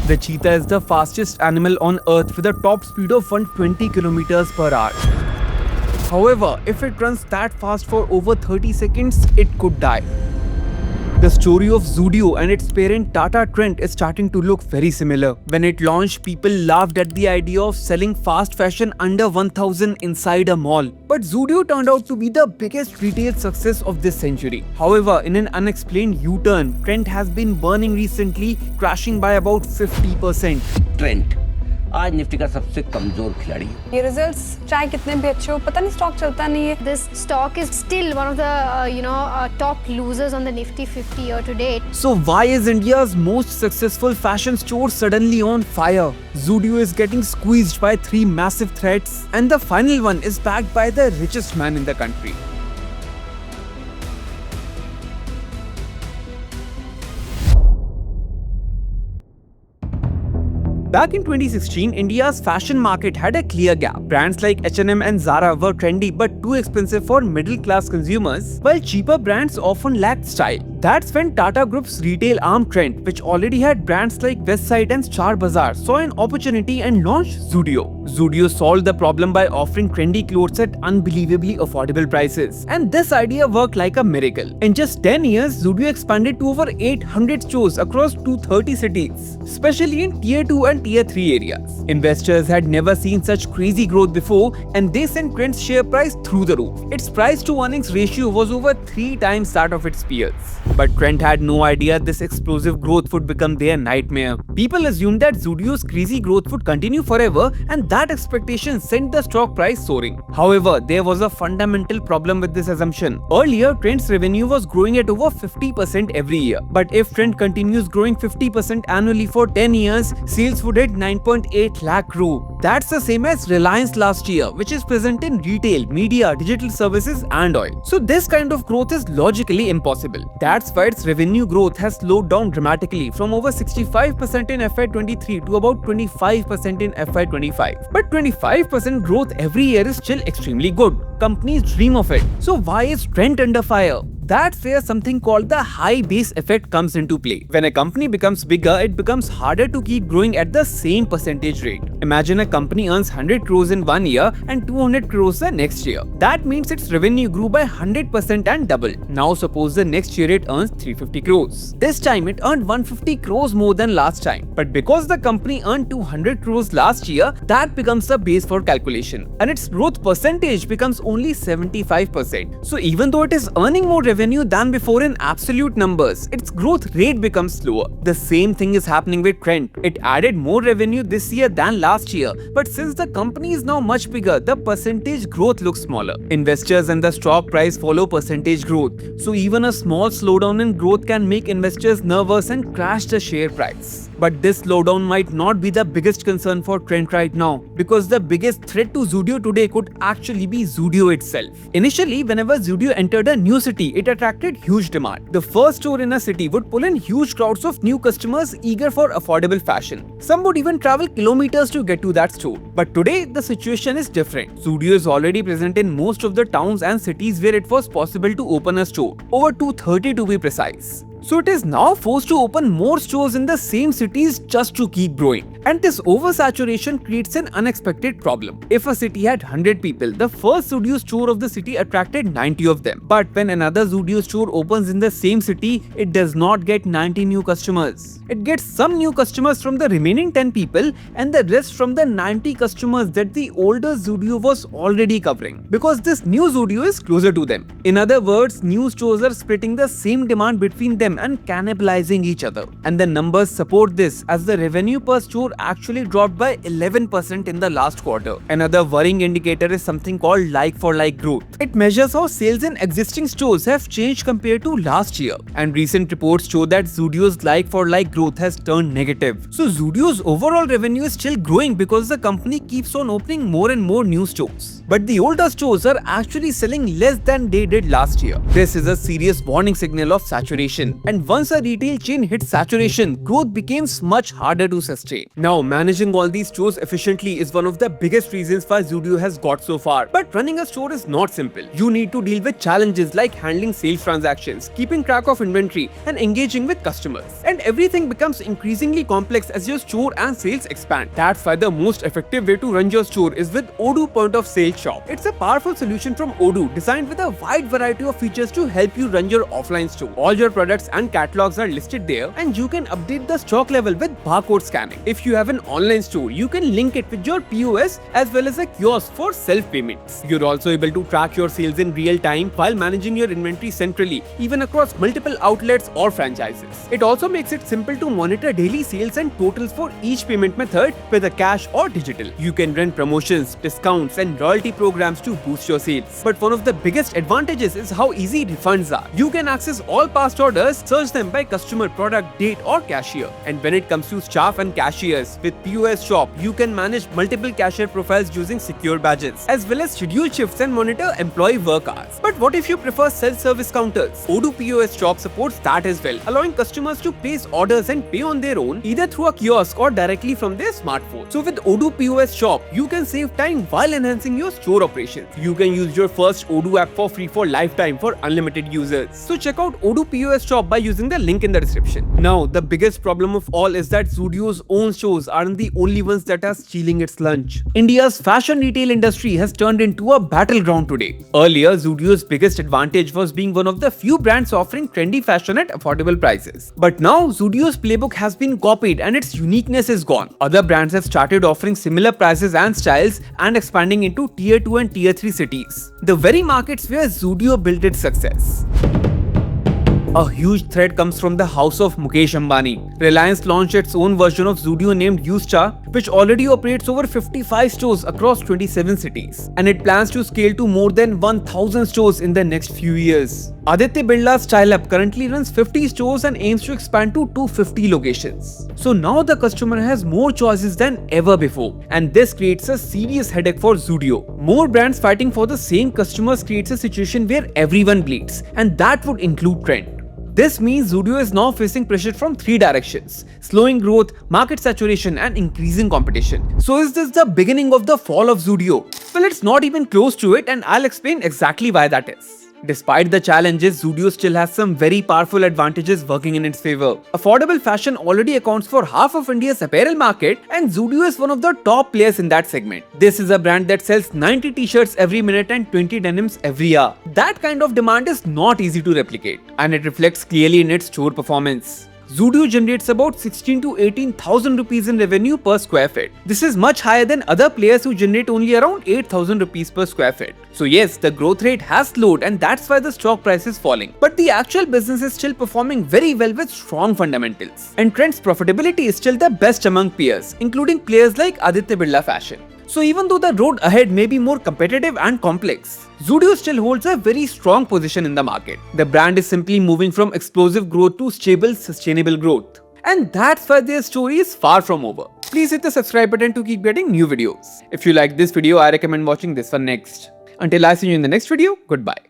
The cheetah is the fastest animal on earth with a top speed of 120 kilometers per hour. However, if it runs that fast for over 30 seconds, it could die. The story of Zudio and its parent Tata Trent is starting to look very similar. When it launched, people laughed at the idea of selling fast fashion under 1000 inside a mall. But Zudio turned out to be the biggest retail success of this century. However, in an unexplained U-turn, Trent has been burning recently, crashing by about 50%. Trent आज Nifty का सबसे कमजोर खिलाड़ी है। ये results चाहे कितने भी अच्छे हो, पता नहीं स्टॉक चलता नहीं है। This stock is still one of the top losers on the Nifty 50 year to date. So why is India's most successful fashion store suddenly on fire? Zudio is getting squeezed by 3 massive threats, and the final one is backed by the richest man in the country. Back in 2016, India's fashion market had a clear gap. Brands like H&M and Zara were trendy but too expensive for middle-class consumers, while cheaper brands often lacked style. That's when Tata Group's retail arm Trent, which already had brands like Westside and Star Bazaar, saw an opportunity and launched Zudio. Zudio solved the problem by offering trendy clothes at unbelievably affordable prices. And this idea worked like a miracle. In just 10 years, Zudio expanded to over 800 stores across 230 cities, especially in Tier 2 and Tier 3 areas. Investors had never seen such crazy growth before, and they sent Trent's share price through the roof. Its price to earnings ratio was over 3 times that of its peers. But Trent had no idea this explosive growth would become their nightmare. People assumed that Zudio's crazy growth would continue forever, and that expectation sent the stock price soaring. However, there was a fundamental problem with this assumption. Earlier, Trent's revenue was growing at over 50% every year. But if Trent continues growing 50% annually for 10 years, sales would hit 9.8 lakh crore. That's the same as Reliance last year, which is present in retail, media, digital services and oil. So this kind of growth is logically impossible. That's why its revenue growth has slowed down dramatically from over 65% in FY23 to about 25% in FY25. But 25% growth every year is still extremely good. Companies dream of it. So why is Trent under fire? That's where something called the high base effect comes into play. When a company becomes bigger, it becomes harder to keep growing at the same percentage rate. Imagine a company earns 100 crores in one year and 200 crores the next year. That means its revenue grew by 100% and doubled. Now suppose the next year it earns 350 crores. This time it earned 150 crores more than last time. But because the company earned 200 crores last year, that becomes the base for calculation. And its growth percentage becomes only 75%. So even though it is earning more revenue than before in absolute numbers, its growth rate becomes slower. The same thing is happening with Trent. It added more revenue this year than last year, but since the company is now much bigger, the percentage growth looks smaller. Investors and the stock price follow percentage growth, so even a small slowdown in growth can make investors nervous and crash the share price. But this slowdown might not be the biggest concern for Trent right now, because the biggest threat to Zudio today could actually be Zudio itself. Initially, whenever Zudio entered a new city, it attracted huge demand. The first store in a city would pull in huge crowds of new customers eager for affordable fashion. Some would even travel kilometers to get to that store. But today, the situation is different. Zudio is already present in most of the towns and cities where it was possible to open a store, over 230 to be precise. So it is now forced to open more stores in the same cities just to keep growing. And this oversaturation creates an unexpected problem. If a city had 100 people, the first Zudio store of the city attracted 90 of them. But when another Zudio store opens in the same city, it does not get 90 new customers. It gets some new customers from the remaining 10 people and the rest from the 90 customers that the older Zudio was already covering, because this new Zudio is closer to them. In other words, new stores are splitting the same demand between them and cannibalizing each other. And the numbers support this, as the revenue per store actually dropped by 11% in the last quarter. Another worrying indicator is something called like-for-like growth. It measures how sales in existing stores have changed compared to last year. And recent reports show that Zudio's like-for-like growth has turned negative. So Zudio's overall revenue is still growing because the company keeps on opening more and more new stores. but the older stores are actually selling less than they did last year. This is a serious warning signal of saturation, and once a retail chain hits saturation, growth becomes much harder to sustain. Now, managing all these stores efficiently is one of the biggest reasons why Zudio has got so far. But running a store is not simple. You need to deal with challenges like handling sales transactions, keeping track of inventory, and engaging with customers. And everything becomes increasingly complex as your store and sales expand. That's why the most effective way to run your store is with Odoo Point of Sale Shop. It's a powerful solution from Odoo designed with a wide variety of features to help you run your offline store. All your products and catalogs are listed there, and you can update the stock level with barcode scanning. If you have an online store, you can link it with your POS as well as a kiosk for self-payments. You're also able to track your sales in real time while managing your inventory centrally, even across multiple outlets or franchises. It also makes it simple to monitor daily sales and totals for each payment method, whether cash or digital. You can run promotions, discounts, and loyalty programs to boost your sales. But one of the biggest advantages is how easy refunds are. You can access all past orders, search them by customer, product, date, or cashier. And when it comes to staff and cashiers, with POS Shop, you can manage multiple cashier profiles using secure badges, as well as schedule shifts and monitor employee work hours. But what if you prefer self-service counters? Odoo POS Shop supports that as well, allowing customers to place orders and pay on their own, either through a kiosk or directly from their smartphone. So with Odoo POS Shop, you can save time while enhancing your store operations. You can use your first Odoo app for free for lifetime for unlimited users. So check out Odoo POS Shop by using the link in the description. Now, the biggest problem of all is that Zudio's own stores aren't the only ones that are stealing its lunch. India's fashion retail industry has turned into a battleground today. Earlier, Zudio's biggest advantage was being one of the few brands offering trendy fashion at affordable prices. But now, Zudio's playbook has been copied and its uniqueness is gone. Other brands have started offering similar prices and styles and expanding into tier 2 and tier 3 cities, the very markets where Zudio built its success. A huge threat comes from the house of Mukesh Ambani. Reliance launched its own version of Zudio named Cheetah, which already operates over 55 stores across 27 cities, and it plans to scale to more than 1,000 stores in the next few years. Aditya Birla's Style Up currently runs 50 stores and aims to expand to 250 locations. So now the customer has more choices than ever before, and this creates a serious headache for Zudio. More brands fighting for the same customers creates a situation where everyone bleeds, and that would include Trent. This means Zudio is now facing pressure from three directions: slowing growth, market saturation, and increasing competition. So is this the beginning of the fall of Zudio? Well, it's not even close to it, and I'll explain exactly why that is. Despite the challenges, Zudio still has some very powerful advantages working in its favor. Affordable fashion already accounts for half of India's apparel market, and Zudio is one of the top players in that segment. This is a brand that sells 90 t-shirts every minute and 20 denims every hour. That kind of demand is not easy to replicate, and it reflects clearly in its store performance. Zudio generates about 16 to 18,000 rupees in revenue per square feet. This is much higher than other players who generate only around 8,000 rupees per square feet. So yes, the growth rate has slowed, and that's why the stock price is falling. But the actual business is still performing very well with strong fundamentals. And Trent's profitability is still the best among peers, including players like Aditya Birla Fashion. So even though the road ahead may be more competitive and complex, Zudio still holds a very strong position in the market. The brand is simply moving from explosive growth to stable, sustainable growth. And that's why their story is far from over. Please hit the subscribe button to keep getting new videos. If you like this video, I recommend watching this one next. Until I see you in the next video, goodbye.